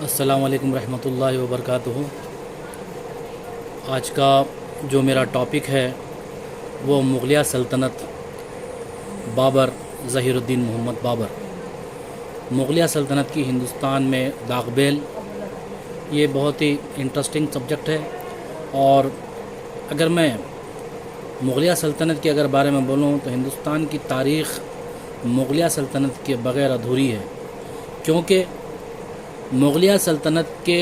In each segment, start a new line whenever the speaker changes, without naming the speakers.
السلام علیکم ورحمۃ اللہ وبرکاتہ۔ آج کا جو میرا ٹاپک ہے وہ مغلیہ سلطنت، بابر، ظہیر الدین محمد بابر۔ مغلیہ سلطنت کی ہندوستان میں داغ بیل، یہ بہت ہی انٹرسٹنگ سبجیکٹ ہے، اور اگر میں مغلیہ سلطنت کے بارے میں بولوں تو ہندوستان کی تاریخ مغلیہ سلطنت کے بغیر ادھوری ہے، کیونکہ مغلیہ سلطنت کے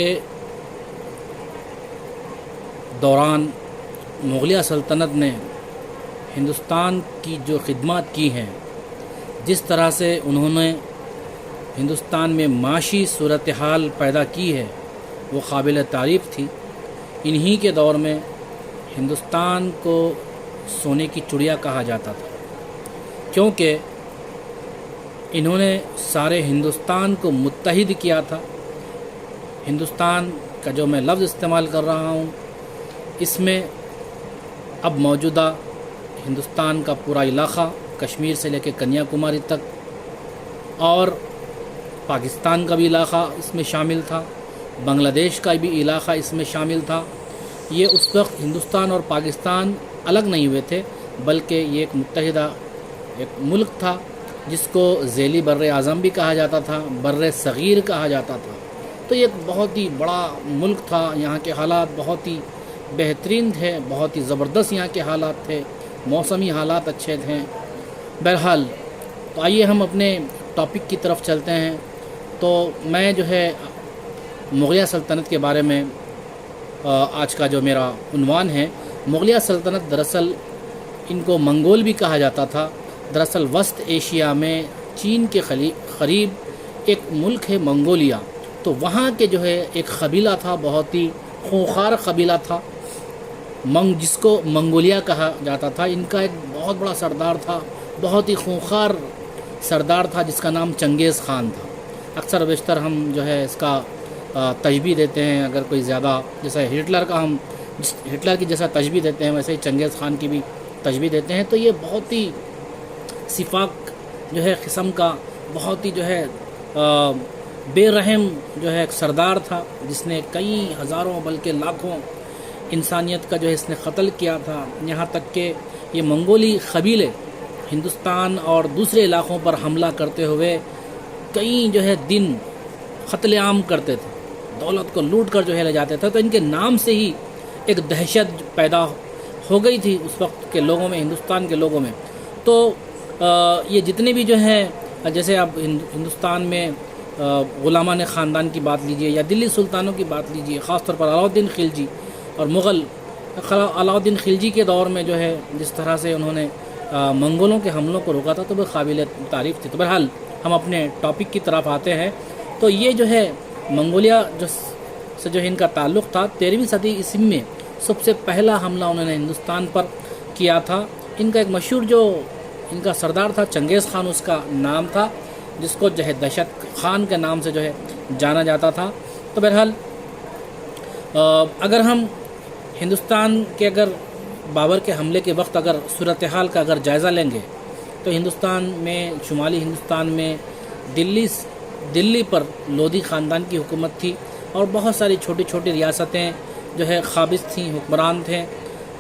دوران مغلیہ سلطنت نے ہندوستان کی جو خدمات کی ہیں، جس طرح سے انہوں نے ہندوستان میں معاشی صورتحال پیدا کی ہے، وہ قابل تعریف تھی۔ انہی کے دور میں ہندوستان کو سونے کی چڑیا کہا جاتا تھا، کیونکہ انہوں نے سارے ہندوستان کو متحد کیا تھا۔ ہندوستان کا جو میں لفظ استعمال کر رہا ہوں، اس میں اب موجودہ ہندوستان کا پورا علاقہ، کشمیر سے لے کے کنیا کماری تک، اور پاکستان کا بھی علاقہ اس میں شامل تھا، بنگلہ دیش کا بھی علاقہ اس میں شامل تھا۔ یہ اس وقت ہندوستان اور پاکستان الگ نہیں ہوئے تھے، بلکہ یہ ایک متحدہ ایک ملک تھا، جس کو ذیلی بر اعظم بھی کہا جاتا تھا، بر صغیر کہا جاتا تھا۔ تو یہ ایک بہت ہی بڑا ملک تھا، یہاں کے حالات بہت ہی بہترین تھے، بہت ہی زبردست یہاں کے حالات تھے، موسمی حالات اچھے تھے۔ بہرحال تو آئیے ہم اپنے ٹاپک کی طرف چلتے ہیں۔ تو میں جو ہے مغلیہ سلطنت کے بارے میں آج کا جو میرا عنوان ہے، مغلیہ سلطنت دراصل ان کو منگول بھی کہا جاتا تھا۔ دراصل وسط ایشیا میں چین کے قریب ایک ملک ہے منگولیا، تو وہاں کے جو ہے ایک قبیلہ تھا، بہت ہی خونخوار قبیلہ تھا، جس کو منگولیا کہا جاتا تھا۔ ان کا ایک بہت بڑا سردار تھا، بہت ہی خونخوار سردار تھا، جس کا نام چنگیز خان تھا۔ اکثر بیشتر ہم جو ہے اس کا تشبیہ دیتے ہیں، اگر کوئی زیادہ جیسا ہٹلر کی جیسا تشبیہ دیتے ہیں، ویسے ہی چنگیز خان کی بھی تشبیہ دیتے ہیں۔ تو یہ بہت ہی صفاق جو ہے قسم کا، بہت ہی جو ہے بے رحم جو ہے ایک سردار تھا، جس نے کئی ہزاروں بلکہ لاکھوں انسانیت کا جو ہے اس نے قتل کیا تھا۔ یہاں تک کہ یہ منگولی قبیلے ہندوستان اور دوسرے علاقوں پر حملہ کرتے ہوئے کئی جو ہے دن قتل عام کرتے تھے، دولت کو لوٹ کر جو ہے لے جاتے تھے۔ تو ان کے نام سے ہی ایک دہشت پیدا ہو گئی تھی اس وقت کے لوگوں میں، ہندوستان کے لوگوں میں۔ تو یہ جتنے بھی جو ہیں، جیسے آپ ہندوستان میں غلامان خاندان کی بات لیجئے یا دلی سلطانوں کی بات لیجئے، خاص طور پر علاؤالدین خلجی اور مغل علاؤالدین خلجی کے دور میں جو ہے جس طرح سے انہوں نے منگولوں کے حملوں کو روکا تھا، تو وہ قابل تعریف تھی۔ تو بہرحال ہم اپنے ٹاپک کی طرف آتے ہیں۔ تو یہ جو ہے منگولیا سے جو ہے ان کا تعلق تھا، 13ویں صدی عیسوی میں سب سے پہلا حملہ انہوں نے ہندوستان پر کیا تھا۔ ان کا ایک مشہور جو ان کا سردار تھا، چنگیز خان اس کا نام تھا، جس کو جو ہے دہشت خان کے نام سے جو ہے جانا جاتا تھا۔ تو بہرحال اگر ہم ہندوستان کے بابر کے حملے کے وقت صورتحال کا جائزہ لیں گے، تو ہندوستان میں، شمالی ہندوستان میں دلی پر لودھی خاندان کی حکومت تھی، اور بہت ساری چھوٹی چھوٹی ریاستیں جو ہے قابض تھیں، حکمران تھے۔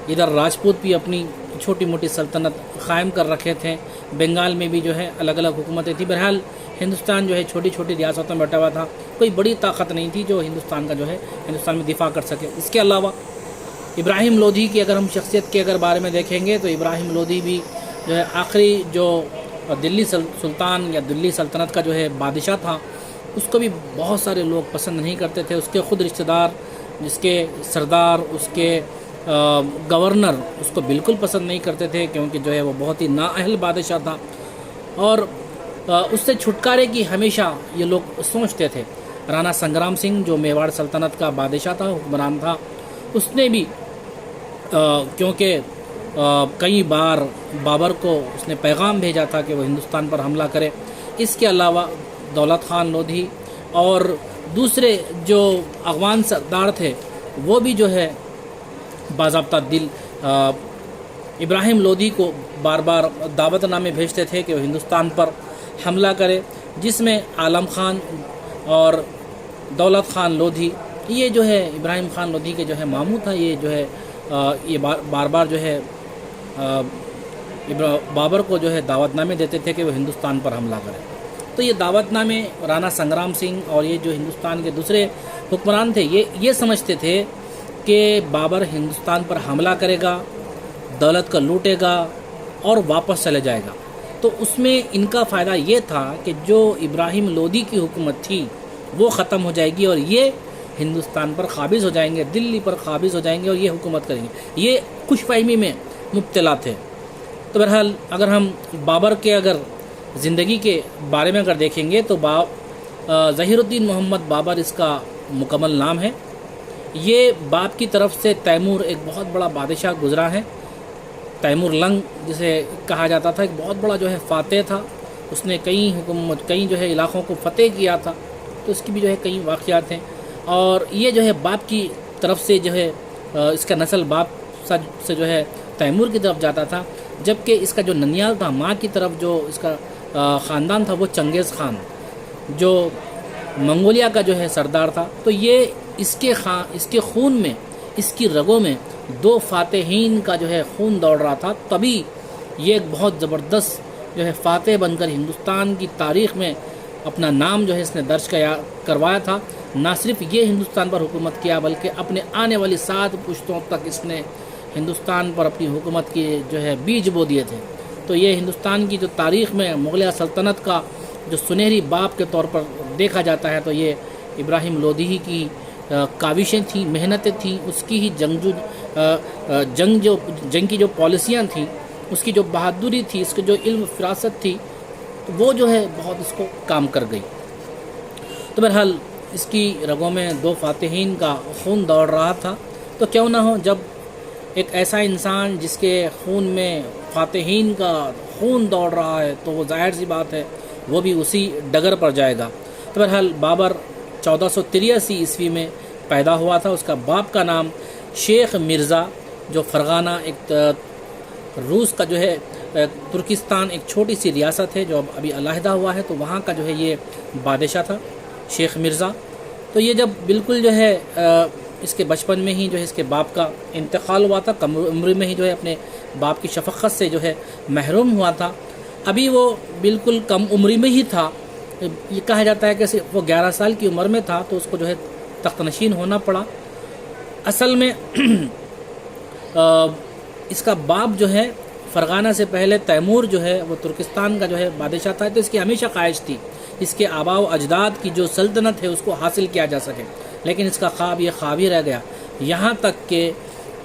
ادھر راجپوت بھی اپنی چھوٹی موٹی سلطنت قائم کر رکھے تھے، بنگال میں بھی جو ہے الگ الگ حکومتیں تھیں۔ بہرحال ہندوستان جو ہے چھوٹی چھوٹی ریاستوں میں بٹا ہوا تھا، کوئی بڑی طاقت نہیں تھی جو ہندوستان کا جو ہے ہندوستان میں دفاع کر سکے۔ اس کے علاوہ ابراہیم لودھی کی ہم شخصیت کے بارے میں دیکھیں گے، تو ابراہیم لودھی بھی جو ہے آخری جو دلی سلطان یا دلی سلطنت کا جو ہے بادشاہ تھا، اس کو بھی بہت سارے لوگ پسند نہیں کرتے تھے۔ اس کے خود رشتہ دار، جس کے سردار، اس کے گورنر اس کو بالکل پسند نہیں کرتے تھے، کیونکہ جو ہے وہ بہت ہی نااہل بادشاہ تھا، اور اس سے چھٹکارے کی ہمیشہ یہ لوگ سوچتے تھے۔ رانا سنگرام سنگھ جو میواڑ سلطنت کا بادشاہ تھا، حکمران تھا، اس نے بھی کیونکہ کئی بار بابر کو اس نے پیغام بھیجا تھا کہ وہ ہندوستان پر حملہ کرے۔ اس کے علاوہ دولت خان لودھی اور دوسرے جو افغان سردار تھے، وہ بھی جو ہے باضابطہ ابراہیم لودھی کو بار بار دعوت نامے بھیجتے تھے کہ وہ ہندوستان پر حملہ کرے، جس میں عالم خان اور دولت خان لودھی، یہ جو ہے ابراہیم خان لودھی کے جو ہے ماموں تھا، یہ جو ہے یہ بار بار جو ہے بابر کو جو ہے دعوت نامے دیتے تھے کہ وہ ہندوستان پر حملہ کرے۔ تو یہ دعوت نامے رانا سنگرام سنگھ اور یہ جو ہندوستان کے دوسرے حکمران تھے یہ سمجھتے تھے کہ بابر ہندوستان پر حملہ کرے گا، دولت کا لوٹے گا اور واپس چلے جائے گا۔ تو اس میں ان کا فائدہ یہ تھا کہ جو ابراہیم لودھی کی حکومت تھی وہ ختم ہو جائے گی اور یہ ہندوستان پر قابض ہو جائیں گے، دلی پر قابض ہو جائیں گے اور یہ حکومت کریں گے۔ یہ خوش فہمی میں مبتلا تھے۔ تو بہرحال اگر ہم بابر کے اگر زندگی کے بارے میں اگر دیکھیں گے تو ظہیر الدین محمد بابر اس کا مکمل نام ہے۔ یہ باپ کی طرف سے تیمور ایک بہت بڑا بادشاہ گزرا ہے، تیمور لنگ جسے کہا جاتا تھا، ایک بہت بڑا جو ہے فاتح تھا، اس نے کئی جو ہے علاقوں کو فتح کیا تھا، تو اس کی بھی جو ہے کئی واقعات ہیں۔ اور یہ جو ہے باپ کی طرف سے جو ہے اس کا نسل باپ سے جو ہے تیمور کی طرف جاتا تھا، جبکہ اس کا جو ننیال تھا ماں کی طرف جو اس کا خاندان تھا وہ چنگیز خان جو منگولیا کا جو ہے سردار تھا۔ تو یہ اس کے خون میں، اس کی رگوں میں دو فاتحین کا جو ہے خون دوڑ رہا تھا، تبھی یہ ایک بہت زبردست جو ہے فاتح بن کر ہندوستان کی تاریخ میں اپنا نام جو ہے اس نے درج کروایا تھا۔ نہ صرف یہ ہندوستان پر حکومت کیا بلکہ اپنے آنے والی 7 پشتوں تک اس نے ہندوستان پر اپنی حکومت کی جو ہے بیج بو دیے تھے۔ تو یہ ہندوستان کی جو تاریخ میں مغلیہ سلطنت کا جو سنہری باپ کے طور پر دیکھا جاتا ہے تو یہ ابراہیم لودھی کی کاوشیں تھیں، محنتیں تھیں، اس کی ہی جنگ کی جو پالیسیاں تھیں، اس کی جو بہادری تھی، اس کی جو علم فراست تھی، وہ جو ہے بہت اس کو کام کر گئی۔ تو بہرحال اس کی رگوں میں 2 فاتحین کا خون دوڑ رہا تھا، تو کیوں نہ ہو جب ایک ایسا انسان جس کے خون میں فاتحین کا خون دوڑ رہا ہے تو وہ ظاہر سی بات ہے وہ بھی اسی ڈگر پر جائے گا۔ تو بہرحال بابر 1483 عیسوی میں پیدا ہوا تھا۔ اس کا باپ کا نام شیخ مرزا، جو فرغانہ ایک روس کا جو ہے ترکستان ایک چھوٹی سی ریاست ہے جو ابھی علیحدہ ہوا ہے، تو وہاں کا جو ہے یہ بادشاہ تھا شیخ مرزا۔ تو یہ جب بالکل جو ہے اس کے بچپن میں ہی جو ہے اس کے باپ کا انتقال ہوا تھا، کم عمر میں ہی جو ہے اپنے باپ کی شفقت سے جو ہے محروم ہوا تھا۔ ابھی وہ بالکل کم عمری میں ہی تھا، یہ کہا جاتا ہے کہ وہ 11 سال کی عمر میں تھا تو اس کو جو ہے تخت نشین ہونا پڑا۔ اصل میں اس کا باپ جو ہے فرغانہ سے پہلے تیمور جو ہے وہ ترکستان کا جو ہے بادشاہ تھا، تو اس کی ہمیشہ خواہش تھی اس کے آباء و اجداد کی جو سلطنت ہے اس کو حاصل کیا جا سکے، لیکن اس کا خواب یہ خواب ہی رہ گیا، یہاں تک کہ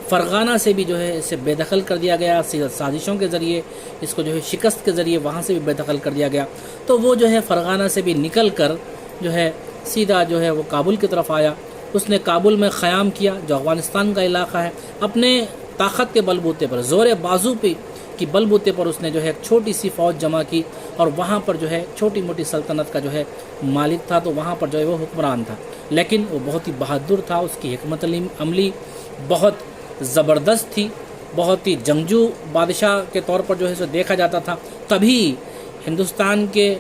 فرغانہ سے بھی جو ہے اسے بے دخل کر دیا گیا، سازشوں کے ذریعے اس کو جو ہے شکست کے ذریعے وہاں سے بھی بے دخل کر دیا گیا۔ تو وہ جو ہے فرغانہ سے بھی نکل کر جو ہے سیدھا جو ہے وہ کابل کی طرف آیا۔ اس نے کابل میں قیام کیا جو افغانستان کا علاقہ ہے، اپنے طاقت کے بل بوتے پر، زور بازو پہ کی بل بوتے پر اس نے جو ہے ایک چھوٹی سی فوج جمع کی اور وہاں پر جو ہے چھوٹی موٹی سلطنت کا جو ہے مالک تھا، تو وہاں پر جو ہے وہ حکمران تھا، لیکن وہ بہت ہی بہادر تھا، اس کی حکمت عملی بہت زبردست تھی، بہت ہی جنگجو بادشاہ کے طور پر جو ہے اسے دیکھا جاتا تھا۔ تبھی ہندوستان کے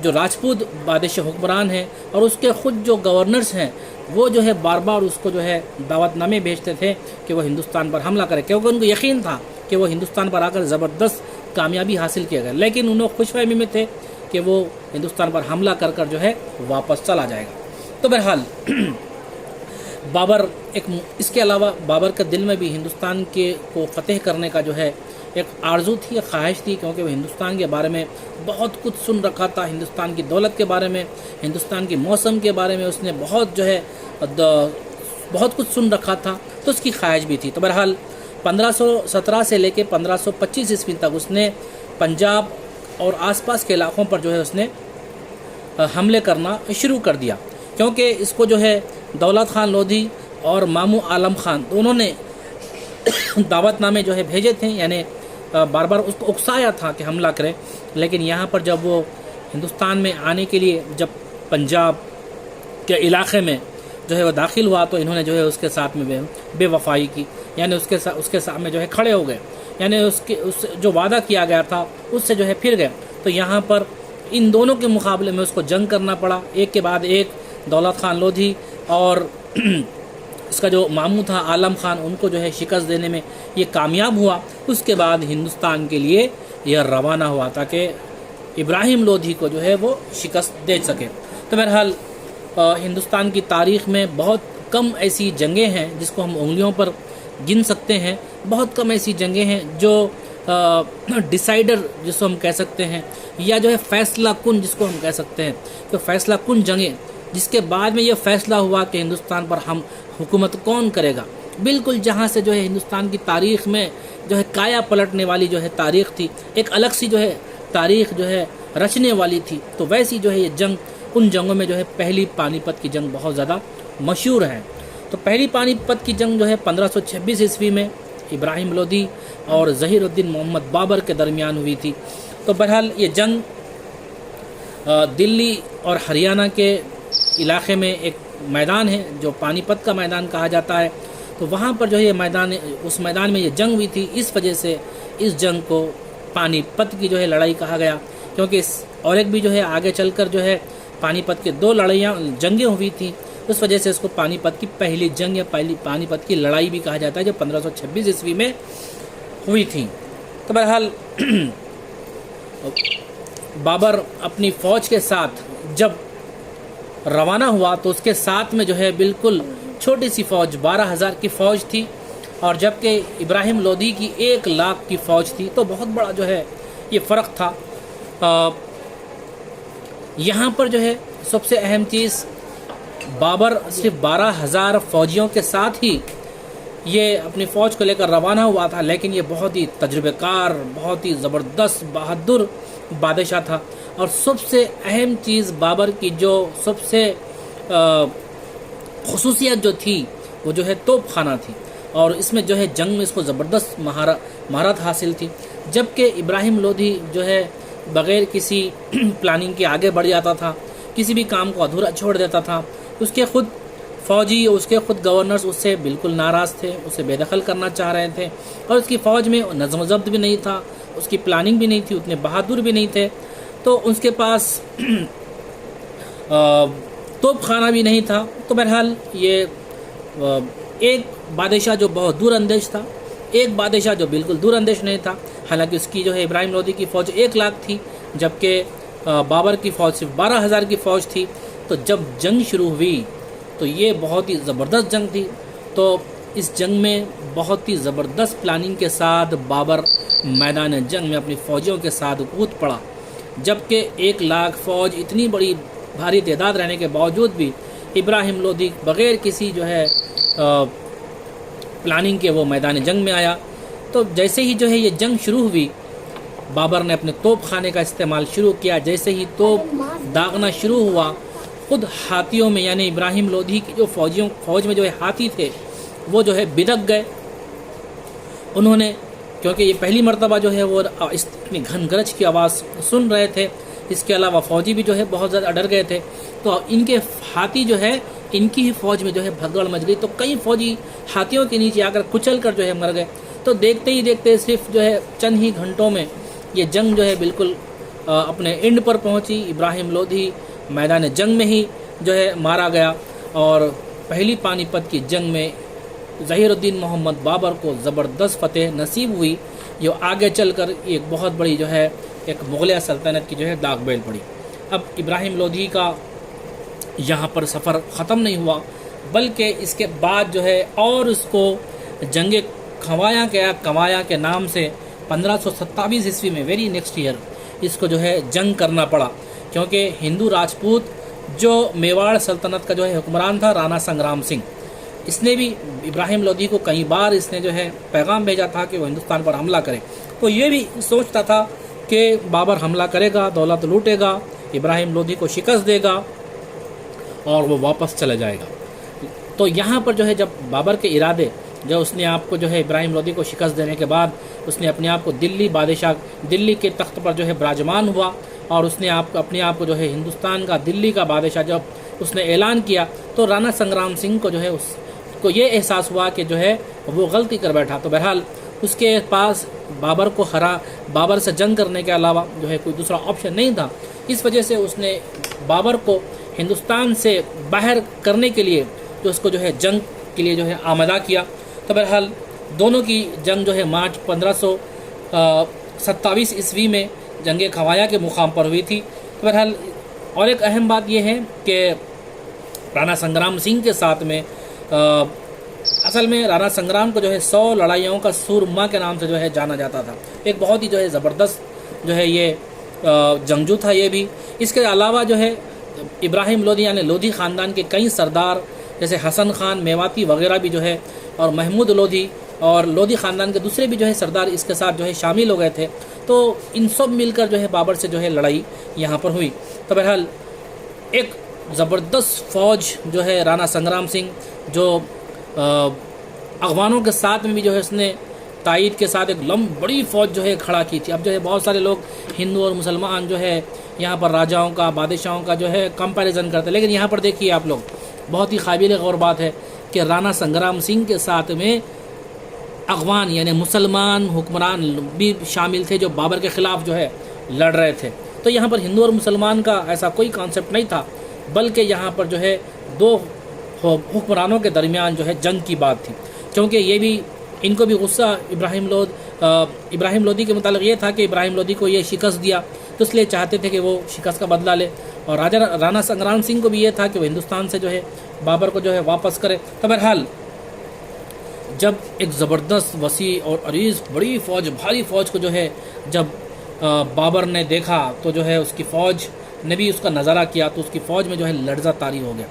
جو راجپوت بادشاہ حکمران ہیں اور اس کے خود جو گورنرز ہیں وہ جو ہے بار بار اس کو جو ہے دعوت نامے بھیجتے تھے کہ وہ ہندوستان پر حملہ کرے، کیونکہ ان کو یقین تھا کہ وہ ہندوستان پر آ کر زبردست کامیابی حاصل کیا گیا، لیکن انہوں خوش فہمی میں تھے کہ وہ ہندوستان پر حملہ کر کر جو ہے واپس چلا جائے گا۔ تو بہرحال بابر اس کے علاوہ بابر کے دل میں بھی ہندوستان کو فتح کرنے کا جو ہے ایک آرزو تھی، ایک خواہش تھی، کیونکہ وہ ہندوستان کے بارے میں بہت کچھ سن رکھا تھا، ہندوستان کی دولت کے بارے میں، ہندوستان کے موسم کے بارے میں اس نے بہت جو ہے بہت کچھ سن رکھا تھا، تو اس کی خواہش بھی تھی۔ تو بہرحال 1517 سے لے کے 1525 عیسوی تک اس نے پنجاب اور آس پاس کے علاقوں پر جو ہے اس نے حملے کرنا شروع کر دیا، کیونکہ اس کو جو ہے دولت خان لودھی اور ماموں عالم خان دونوں نے دعوت نامے جو ہے بھیجے تھے، یعنی بار بار اس کو اکسایا تھا کہ حملہ کرے، لیکن یہاں پر جب وہ ہندوستان میں آنے کے لیے جب پنجاب کے علاقے میں جو ہے وہ داخل ہوا تو انہوں نے جو ہے اس کے ساتھ میں بے وفائی کی، یعنی اس کے سامنے جو ہے کھڑے ہو گئے، یعنی اس جو وعدہ کیا گیا تھا اس سے جو ہے پھر گئے۔ تو یہاں پر ان دونوں کے مقابلے میں اس کو جنگ کرنا پڑا، ایک کے بعد ایک۔ دولت خان لودھی اور اس کا جو ماموں تھا عالم خان، ان کو جو ہے شکست دینے میں یہ کامیاب ہوا۔ اس کے بعد ہندوستان کے لیے یہ روانہ ہوا تاکہ ابراہیم لودھی کو جو ہے وہ شکست دے سکے۔ تو بہرحال ہندوستان کی تاریخ میں بہت کم ایسی جنگیں ہیں جس کو ہم انگلیوں پر گن سکتے ہیں، بہت کم ایسی جنگیں ہیں جو ڈیسائیڈر جس کو ہم کہہ سکتے ہیں، یا جو ہے فیصلہ کن جس کو ہم کہہ سکتے ہیں، تو فیصلہ کن جنگیں جس کے بعد میں یہ فیصلہ ہوا کہ ہندوستان پر ہم حکومت کون کرے گا، بالکل جہاں سے جو ہے ہندوستان کی تاریخ میں جو ہے کایا پلٹنے والی جو ہے تاریخ تھی، ایک الگ سی جو ہے تاریخ جو ہے رچنے والی تھی، تو ویسی جو ہے یہ جنگ، ان جنگوں میں جو ہے پہلی پانی پت کی جنگ بہت زیادہ مشہور ہے۔ تو پہلی پانی پت کی جنگ جو ہے 1526 عیسوی میں ابراہیم لودھی اور ظہیر الدین محمد بابر کے درمیان ہوئی تھی۔ تو بہرحال یہ جنگ دلی اور ہریانہ کے علاقے میں ایک میدان ہے جو پانی پت کا میدان کہا جاتا ہے، تو وہاں پر جو ہے یہ میدان، اس میدان میں یہ جنگ ہوئی تھی، اس وجہ سے اس جنگ کو پانی پت کی جو ہے لڑائی کہا گیا، کیونکہ اور ایک بھی جو ہے آگے چل کر جو ہے پانی پت کے 2 جنگیں ہوئی تھیں، اس وجہ سے اس کو پانی پت کی پہلی جنگ یا پہلی پانی پت کی لڑائی بھی کہا جاتا ہے، جو 1526 عیسوی میں ہوئی تھی۔ تو بہرحال بابر اپنی فوج کے ساتھ جب روانہ ہوا تو اس کے ساتھ میں جو ہے بالکل چھوٹی سی فوج 12,000 کی فوج تھی، اور جبکہ ابراہیم لودھی کی 1 لاکھ کی فوج تھی، تو بہت بڑا جو ہے یہ فرق تھا۔ یہاں پر جو ہے سب سے اہم چیز، بابر صرف 12,000 فوجیوں کے ساتھ ہی یہ اپنی فوج کو لے کر روانہ ہوا تھا، لیکن یہ بہت ہی تجربہ کار، بہت ہی زبردست، بہادر بادشاہ تھا۔ اور سب سے اہم چیز بابر کی جو سب سے خصوصیت جو تھی وہ جو ہے توپ خانہ تھی، اور اس میں جو ہے جنگ میں اس کو زبردست مہارت حاصل تھی، جبکہ ابراہیم لودھی جو ہے بغیر کسی پلاننگ کے آگے بڑھ جاتا تھا، کسی بھی کام کو ادھورا چھوڑ دیتا تھا۔ اس کے خود فوجی، اس کے خود گورنرز اس سے بالکل ناراض تھے، اسے بے دخل کرنا چاہ رہے تھے، اور اس کی فوج میں نظم و ضبط بھی نہیں تھا، اس کی پلاننگ بھی نہیں تھی، اتنے بہادر بھی نہیں تھے، تو اس کے پاس توپ خانہ بھی نہیں تھا۔ تو بہرحال یہ ایک بادشاہ جو بہت دور اندیش تھا، ایک بادشاہ جو بالکل دور اندیش نہیں تھا، حالانکہ اس کی جو ہے ابراہیم لودھی کی فوج 1 لاکھ تھی، جبکہ بابر کی فوج صرف 12,000 کی فوج تھی۔ تو جب جنگ شروع ہوئی تو یہ بہت ہی زبردست جنگ تھی، تو اس جنگ میں بہت ہی زبردست پلاننگ کے ساتھ بابر میدان جنگ میں اپنی فوجیوں کے ساتھ کود پڑا، جبکہ 1 لاکھ فوج اتنی بڑی بھاری تعداد رہنے کے باوجود بھی ابراہیم لودھی بغیر کسی جو ہے پلاننگ کے وہ میدان جنگ میں آیا۔ تو جیسے ہی جو ہے یہ جنگ شروع ہوئی، بابر نے اپنے توپ خانے کا استعمال شروع کیا۔ جیسے ہی توپ داغنا شروع ہوا، خود ہاتھیوں میں، یعنی ابراہیم لودھی کی جو فوج میں جو ہے ہاتھی تھے وہ جو ہے بدک گئے۔ انہوں نے، کیونکہ یہ پہلی مرتبہ جو ہے وہ اتنی گھن گرج کی آواز سن رہے تھے، اس کے علاوہ فوجی بھی جو ہے بہت زیادہ ڈر گئے تھے، تو ان کے ہاتھی جو ہے ان کی ہی فوج میں جو ہے بھگدڑ مچ گئی، تو کئی فوجی ہاتھیوں کے نیچے آ کر کچل کر جو ہے مر گئے۔ تو دیکھتے ہی دیکھتے صرف جو ہے چند ہی گھنٹوں میں یہ جنگ جو ہے بالکل اپنے اینڈ پر پہنچی۔ ابراہیم لودھی میدان جنگ میں ہی جو ہے مارا گیا، اور پہلی پانی پت کی جنگ میں ظہیر الدین محمد بابر کو زبردست فتح نصیب ہوئی، جو آگے چل کر ایک بہت بڑی جو ہے ایک مغلیہ سلطنت کی جو ہے داغ بیل پڑی۔ اب ابراہیم لودھی کا یہاں پر سفر ختم نہیں ہوا، بلکہ اس کے بعد جو ہے اور اس کو جنگ کوایا کے نام سے 1527 عیسوی میں ویری نیکسٹ ایئر اس کو جو ہے جنگ کرنا پڑا، کیونکہ ہندو راجپوت جو میواڑ سلطنت کا جو ہے حکمران تھا رانا سنگرام سنگھ، اس نے بھی ابراہیم لودھی کو کئی بار اس نے جو ہے پیغام بھیجا تھا کہ وہ ہندوستان پر حملہ کرے، تو یہ بھی سوچتا تھا کہ بابر حملہ کرے گا، دولت لوٹے گا، ابراہیم لودھی کو شکست دے گا اور وہ واپس چلا جائے گا۔ تو یہاں پر جو ہے جب بابر کے ارادے، جب اس نے آپ کو جو ہے ابراہیم لودھی کو شکست دینے کے بعد اس نے اپنے آپ کو دلی کے تخت پر جو ہے براجمان ہوا، اور اس نے اپنے آپ کو جو ہے ہندوستان کا، دلی کا بادشاہ جب اس نے اعلان کیا، تو رانا سنگرام سنگھ کو جو ہے اس کو یہ احساس ہوا کہ جو ہے وہ غلطی کر بیٹھا۔ تو بہرحال اس کے پاس بابر سے جنگ کرنے کے علاوہ جو ہے کوئی دوسرا آپشن نہیں تھا، اس وجہ سے اس نے بابر کو ہندوستان سے باہر کرنے کے لیے جو اس کو جو ہے جنگ کے لیے جو ہے آمادہ کیا۔ تو بہرحال دونوں کی جنگ جو ہے مارچ 1527 عیسوی میں جنگ کھوایہ کے مقام پر ہوئی تھی۔ تو بہرحال اور ایک اہم بات یہ ہے کہ رانا سنگرام سنگھ کے ساتھ میں اصل میں رانا سنگرام کو جو ہے 100 لڑائیوں کا سورما کے نام سے جو ہے جانا جاتا تھا۔ ایک بہت ہی جو ہے زبردست جو ہے یہ جنگجو تھا یہ بھی۔ اس کے علاوہ جو ہے ابراہیم لودھی یعنی لودھی خاندان کے کئی سردار جیسے حسن خان میواتی وغیرہ بھی جو ہے اور محمود لودھی اور لودھی خاندان کے دوسرے بھی جو ہے سردار اس کے ساتھ جو ہے شامل ہو گئے تھے۔ تو ان سب مل کر جو ہے بابر سے جو ہے لڑائی یہاں پر ہوئی۔ تو بہرحال ایک زبردست فوج جو ہے رانا سنگرام سنگھ جو افغانوں کے ساتھ میں بھی جو ہے اس نے تائید کے ساتھ ایک بڑی فوج جو ہے کھڑا کی تھی۔ اب جو ہے بہت سارے لوگ ہندو اور مسلمان جو ہے یہاں پر راجاؤں کا بادشاہوں کا جو ہے کمپیریزن کرتے ہیں، لیکن یہاں پر دیکھیے آپ لوگ بہت ہی قابل غور بات ہے کہ رانا سنگرام سنگھ کے ساتھ میں افغان یعنی مسلمان حکمران بھی شامل تھے جو بابر کے خلاف جو ہے لڑ رہے تھے۔ تو یہاں پر ہندو اور مسلمان کا ایسا کوئی کانسیپٹ نہیں تھا، بلکہ یہاں پر جو ہے دو حکمرانوں کے درمیان جو ہے جنگ کی بات تھی، کیونکہ یہ بھی ان کو بھی غصہ ابراہیم لودھی کے متعلق یہ تھا کہ ابراہیم لودھی کو یہ شکست دیا تو اس لیے چاہتے تھے کہ وہ شکست کا بدلہ لے، اور رانا سنگرام سنگھ کو بھی یہ تھا کہ وہ ہندوستان سے جو ہے بابر کو جو ہے واپس کرے۔ تو بہرحال جب ایک زبردست وسیع اور عریض بڑی فوج بھاری فوج کو جو ہے جب بابر نے دیکھا تو جو ہے اس کی فوج نے بھی اس کا نظارہ کیا تو اس کی فوج میں جو ہے لرزہ طاری ہو گیا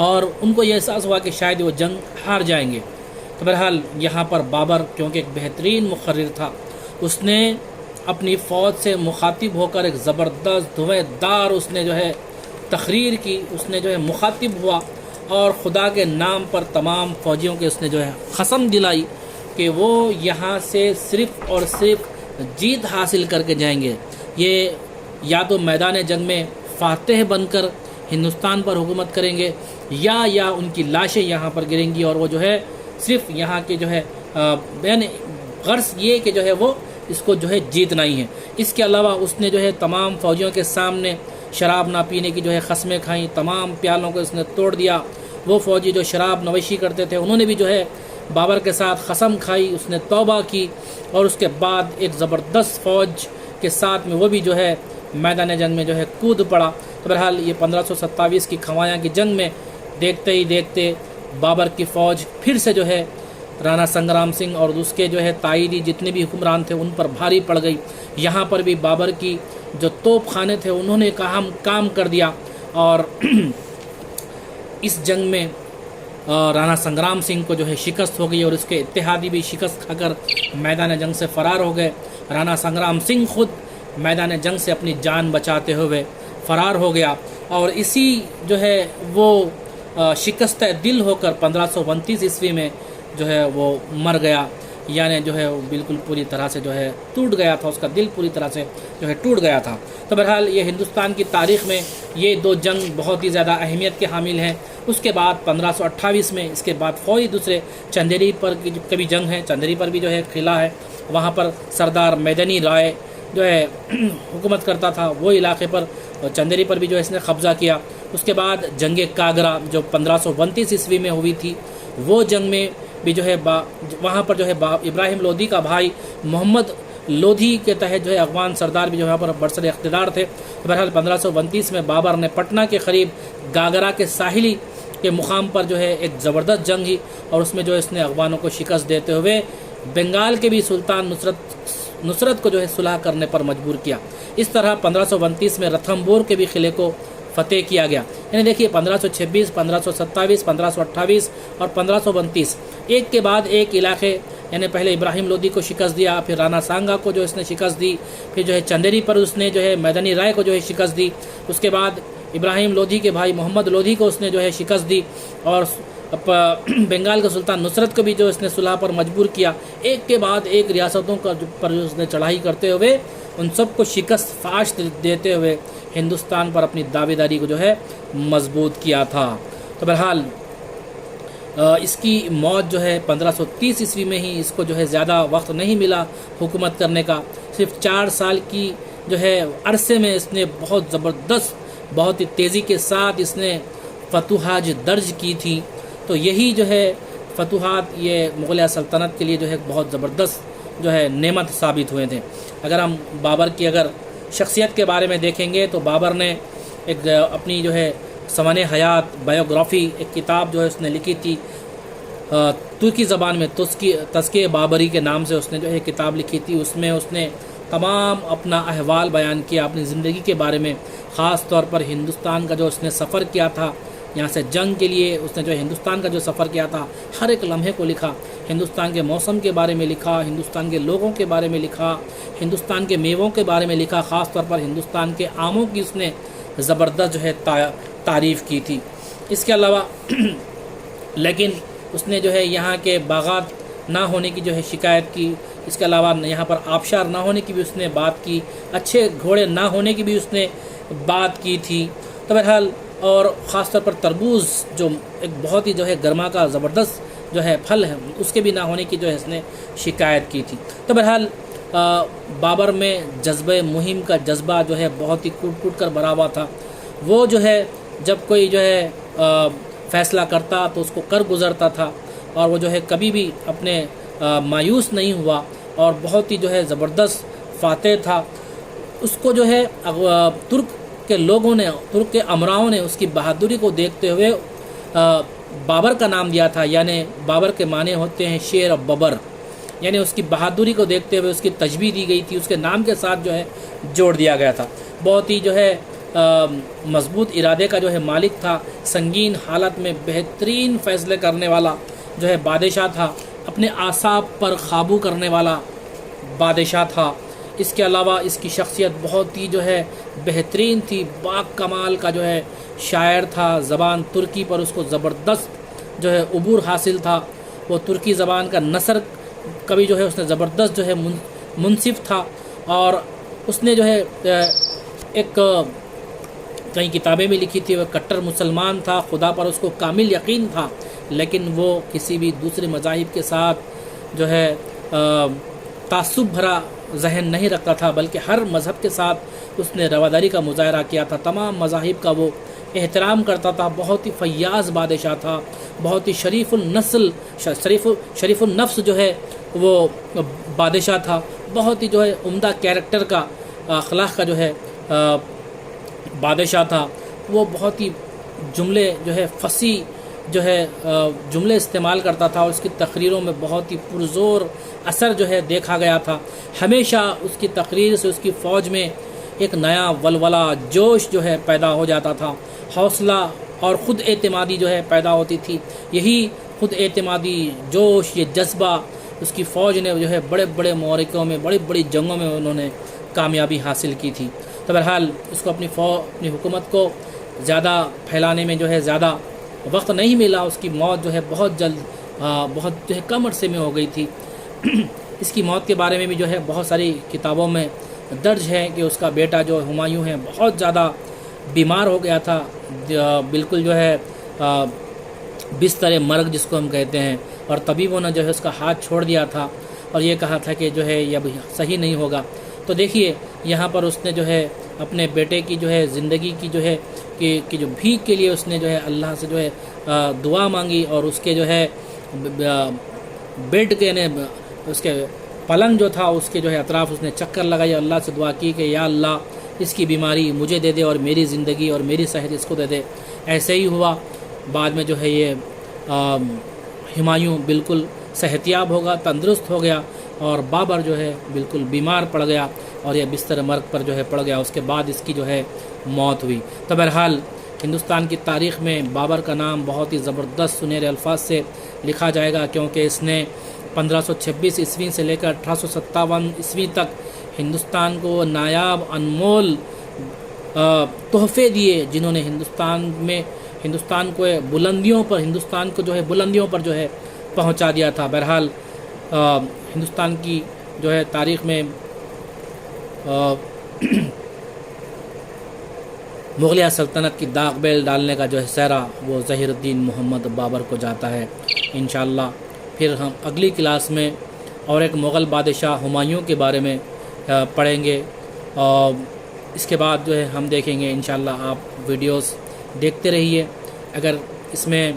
اور ان کو یہ احساس ہوا کہ شاید وہ جنگ ہار جائیں گے۔ تو بہرحال یہاں پر بابر کیونکہ ایک بہترین مقرر تھا، اس نے اپنی فوج سے مخاطب ہو کر ایک زبردست دھویں دار اس نے جو ہے تقریر کی، اس نے جو ہے مخاطب ہوا اور خدا کے نام پر تمام فوجیوں کے اس نے جو ہے قسم دلائی کہ وہ یہاں سے صرف اور صرف جیت حاصل کر کے جائیں گے، یہ یا تو میدان جنگ میں فاتح بن کر ہندوستان پر حکومت کریں گے یا ان کی لاشیں یہاں پر گریں گی، اور وہ جو ہے صرف یہاں کے جو ہے یعنی غرض یہ کہ جو ہے وہ اس کو جو ہے جیتنا ہی ہے۔ اس کے علاوہ اس نے جو ہے تمام فوجیوں کے سامنے شراب نہ پینے کی جو ہے قسمیں کھائیں، تمام پیالوں کو اس نے توڑ دیا۔ وہ فوجی جو شراب نوشی کرتے تھے انہوں نے بھی جو ہے بابر کے ساتھ قسم کھائی، اس نے توبہ کی، اور اس کے بعد ایک زبردست فوج کے ساتھ میں وہ بھی جو ہے میدان جنگ میں جو ہے کود پڑا۔ تو بہرحال یہ 1527 کی کھوایہ کی جنگ میں دیکھتے ہی دیکھتے بابر کی فوج پھر سے جو ہے رانا سنگرام سنگھ اور اس کے جو ہے تائیدی جتنے بھی حکمران تھے ان پر بھاری پڑ گئی۔ یہاں پر بھی بابر کی جو توپ خانے تھے انہوں نے کام کر دیا، اور اس جنگ میں رانا سنگرام سنگھ کو جو ہے شکست ہو گئی اور اس کے اتحادی بھی شکست کھا کر میدان جنگ سے فرار ہو گئے۔ رانا سنگرام سنگھ خود میدان جنگ سے اپنی جان بچاتے ہوئے فرار ہو گیا، اور اسی جو ہے وہ شکست دل ہو کر 1529 عیسوی میں جو ہے وہ مر گیا، یعنی جو ہے وہ بالکل پوری طرح سے جو ہے ٹوٹ گیا تھا، اس کا دل پوری طرح سے جو ہے ٹوٹ گیا تھا۔ تو بہرحال یہ ہندوستان کی تاریخ میں یہ دو جنگ بہت ہی زیادہ اہمیت کے حامل ہیں۔ اس کے بعد 1528 میں اس کے بعد فوری دوسرے چندیری پر کی کبھی جنگ ہے، چندیری پر بھی جو ہے قلعہ ہے، وہاں پر سردار میدنی رائے جو ہے حکومت کرتا تھا، وہ علاقے پر چندیری پر بھی جو ہے اس نے قبضہ کیا۔ اس کے بعد جنگ کاگرا جو 1529 عیسوی میں ہوئی تھی، وہ جنگ میں بھی جو ہے وہاں پر جو ہے ابراہیم لودھی کا بھائی محمد لودھی کے تحت جو ہے افغان سردار بھی جو یہاں پر برسر اقتدار تھے۔ بہرحال 1529 میں بابر نے پٹنہ کے قریب گاگرا کے ساحلی کے مقام پر جو ہے ایک زبردست جنگ ہی، اور اس میں جو اس نے افغانوں کو شکست دیتے ہوئے بنگال کے بھی سلطان نصرت کو جو ہے صلح کرنے پر مجبور کیا۔ اس طرح 1529 میں رتھمبور کے بھی قلعے کو فتح کیا گیا۔ یعنی دیکھیے 1526، 1527، 1528 اور 1529 ایک کے بعد ایک علاقے، یعنی پہلے ابراہیم لودھی کو شکست دیا، پھر رانا سانگا کو جو اس نے شکست دی، پھر جو ہے چندیری پر اس نے جو ہے میدنی رائے کو جو ہے شکست دی، اس کے بعد ابراہیم لودھی کے بھائی محمد لودھی کو اس نے جو ہے شکست دی، اور بنگال کے سلطان نصرت کو بھی جو اس نے صلح پر مجبور کیا۔ ایک کے بعد ایک ریاستوں پر اس نے چڑھائی کرتے ہوئے ان سب کو شکست فاش دیتے ہوئے ہندوستان پر اپنی دعویداری کو جو ہے مضبوط کیا تھا۔ تو بہرحال اس کی موت جو ہے 1530 عیسوی میں ہی، اس کو جو ہے زیادہ وقت نہیں ملا حکومت کرنے کا، صرف 4 سال کی جو ہے عرصے میں اس نے بہت زبردست، بہت ہی تیزی کے ساتھ اس نے فتوحات درج کی تھی. تو یہی جو ہے فتوحات یہ مغلیہ سلطنت کے لیے جو ہے بہت زبردست جو ہے نعمت ثابت ہوئے تھے. اگر ہم بابر کی اگر شخصیت کے بارے میں دیکھیں گے تو بابر نے ایک اپنی جو ہے سوانح حیات بایوگرافی ایک کتاب جو ہے اس نے لکھی تھی ترکی زبان میں، تذکرہ بابری کے نام سے اس نے جو ہے کتاب لکھی تھی. اس میں اس نے تمام اپنا احوال بیان کیا اپنی زندگی کے بارے میں، خاص طور پر ہندوستان کا جو اس نے سفر کیا تھا، یہاں سے جنگ کے لیے اس نے جو ہندوستان کا جو سفر کیا تھا ہر ایک لمحے کو لکھا. ہندوستان کے موسم کے بارے میں لکھا، ہندوستان کے لوگوں کے بارے میں لکھا، ہندوستان کے میووں کے بارے میں لکھا، خاص طور پر ہندوستان کے آموں کی اس نے زبردست جو ہے تعریف کی تھی. اس کے علاوہ لیکن اس نے جو ہے یہاں کے باغات نہ ہونے کی جو ہے شکایت کی. اس کے علاوہ یہاں پر آبشار نہ ہونے کی بھی اس نے بات کی، اچھے گھوڑے نہ ہونے کی بھی اس نے بات کی تھی. تو بہرحال اور خاص طور پر تربوز جو ایک بہت ہی جو ہے گرما کا زبردست جو ہے پھل ہے، اس کے بھی نہ ہونے کی جو ہے اس نے شکایت کی تھی. تو بہرحال بابر میں جذبہ مہم کا جذبہ جو ہے بہت ہی کوٹ کوٹ کر بھرا ہوا تھا. وہ جو ہے جب کوئی جو ہے فیصلہ کرتا تو اس کو کر گزرتا تھا، اور وہ جو ہے کبھی بھی اپنے مایوس نہیں ہوا، اور بہت ہی جو ہے زبردست فاتح تھا. اس کو جو ہے ترک کے لوگوں نے، ترک کے امراؤں نے اس کی بہادری کو دیکھتے ہوئے بابر کا نام دیا تھا. یعنی بابر کے معنی ہوتے ہیں شیر و ببر، یعنی اس کی بہادری کو دیکھتے ہوئے اس کی تشبیہ دی گئی تھی، اس کے نام کے ساتھ جو ہے جوڑ دیا گیا تھا. بہت ہی جو ہے مضبوط ارادے کا جو ہے مالک تھا، سنگین حالت میں بہترین فیصلے کرنے والا جو ہے بادشاہ تھا، اپنے اعصاب پر قابو کرنے والا بادشاہ تھا. اس کے علاوہ اس کی شخصیت بہت ہی جو ہے بہترین تھی، با کمال کا جو ہے شاعر تھا. زبان ترکی پر اس کو زبردست جو ہے عبور حاصل تھا. وہ ترکی زبان کا نثر کبھی جو ہے اس نے زبردست جو ہے منصف تھا، اور اس نے جو ہے ایک کئی کتابیں بھی لکھی تھی. وہ کٹر مسلمان تھا، خدا پر اس کو کامل یقین تھا، لیکن وہ کسی بھی دوسرے مذاہب کے ساتھ جو ہے تعصب بھرا ذہن نہیں رکھتا تھا، بلکہ ہر مذہب کے ساتھ اس نے رواداری کا مظاہرہ کیا تھا. تمام مذاہب کا وہ احترام کرتا تھا. بہت ہی فیاض بادشاہ تھا، بہت ہی شریف النفس جو ہے وہ بادشاہ تھا. بہت ہی جو ہے عمدہ کیریکٹر کا، اخلاق کا جو ہے بادشاہ تھا. وہ بہت ہی جملے جو ہے فصیح جو ہے جملے استعمال کرتا تھا، اور اس کی تقریروں میں بہت ہی پرزور اثر جو ہے دیکھا گیا تھا. ہمیشہ اس کی تقریر سے اس کی فوج میں ایک نیا ولولہ، جوش جو ہے پیدا ہو جاتا تھا. حوصلہ اور خود اعتمادی جو ہے پیدا ہوتی تھی. یہی خود اعتمادی، جوش، یہ جذبہ اس کی فوج نے جو ہے بڑے بڑے معرکوں میں، بڑی بڑی جنگوں میں انہوں نے کامیابی حاصل کی تھی. تو بہرحال اس کو اپنی حکومت کو زیادہ پھیلانے میں جو ہے زیادہ وقت نہیں ملا. اس کی موت جو ہے بہت جلد، بہت جو ہے کم عرصے میں ہو گئی تھی. اس کی موت کے بارے میں بھی جو ہے بہت ساری کتابوں میں درج ہے کہ اس کا بیٹا جو ہمایوں ہے بہت زیادہ بیمار ہو گیا تھا، بالکل جو ہے بستر مرگ جس کو ہم کہتے ہیں، اور طبیبوں نے جو ہے اس کا ہاتھ چھوڑ دیا تھا، اور یہ کہا تھا کہ جو ہے یہ اب صحیح نہیں ہوگا. تو دیکھیے یہاں پر اس نے جو ہے اپنے بیٹے کی جو ہے زندگی کی جو ہے کہ جو بھیک کے لیے اس نے جو ہے اللہ سے جو ہے دعا مانگی، اور اس کے جو ہے بیڈ کے یعنی اس کے پلنگ جو تھا اس کے جو ہے اطراف اس نے چکر لگائی، اللہ سے دعا کی کہ یا اللہ اس کی بیماری مجھے دے دے، اور میری زندگی اور میری صحت اس کو دے دے. ایسے ہی ہوا. بعد میں جو ہے یہ ہمایوں بالکل صحتیاب ہوگا، تندرست ہو گیا، اور بابر جو ہے بالکل بیمار پڑ گیا، اور یہ بستر مرگ پر جو ہے پڑ گیا. اس کے بعد اس کی جو ہے موت ہوئی. تو بہرحال ہندوستان کی تاریخ میں بابر کا نام بہت ہی زبردست سنہرے الفاظ سے لکھا جائے گا، کیونکہ اس نے 1526 عیسوی سے لے کر 1857 عیسوی تک ہندوستان کو نایاب انمول تحفے دیے، جنہوں نے ہندوستان کو بلندیوں پر جو ہے پہنچا دیا تھا. بہرحال ہندوستان کی جو ہے تاریخ میں مغلیہ سلطنت کی داغ بیل ڈالنے کا جو ہے سہرا وہ ظہیر الدین محمد بابر کو جاتا ہے. انشاءاللہ پھر ہم اگلی کلاس میں اور ایک مغل بادشاہ ہمایوں کے بارے میں پڑھیں گے. اس کے بعد جو ہے ہم دیکھیں گے انشاءاللہ. آپ ویڈیوز دیکھتے رہیے. اگر اس میں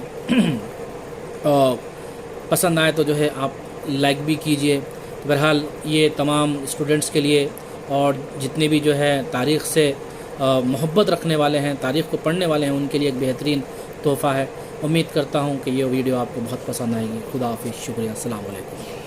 پسند آئے تو جو ہے آپ لائک بھی کیجئے. بہرحال یہ تمام اسٹوڈنٹس کے لیے اور جتنے بھی جو ہے تاریخ سے محبت رکھنے والے ہیں, تاریخ کو پڑھنے والے ہیں, ان کے لیے ایک بہترین تحفہ ہے. امید کرتا ہوں کہ یہ ویڈیو آپ کو بہت پسند آئے گی. خدا حافظ. شکریہ. السلام علیکم.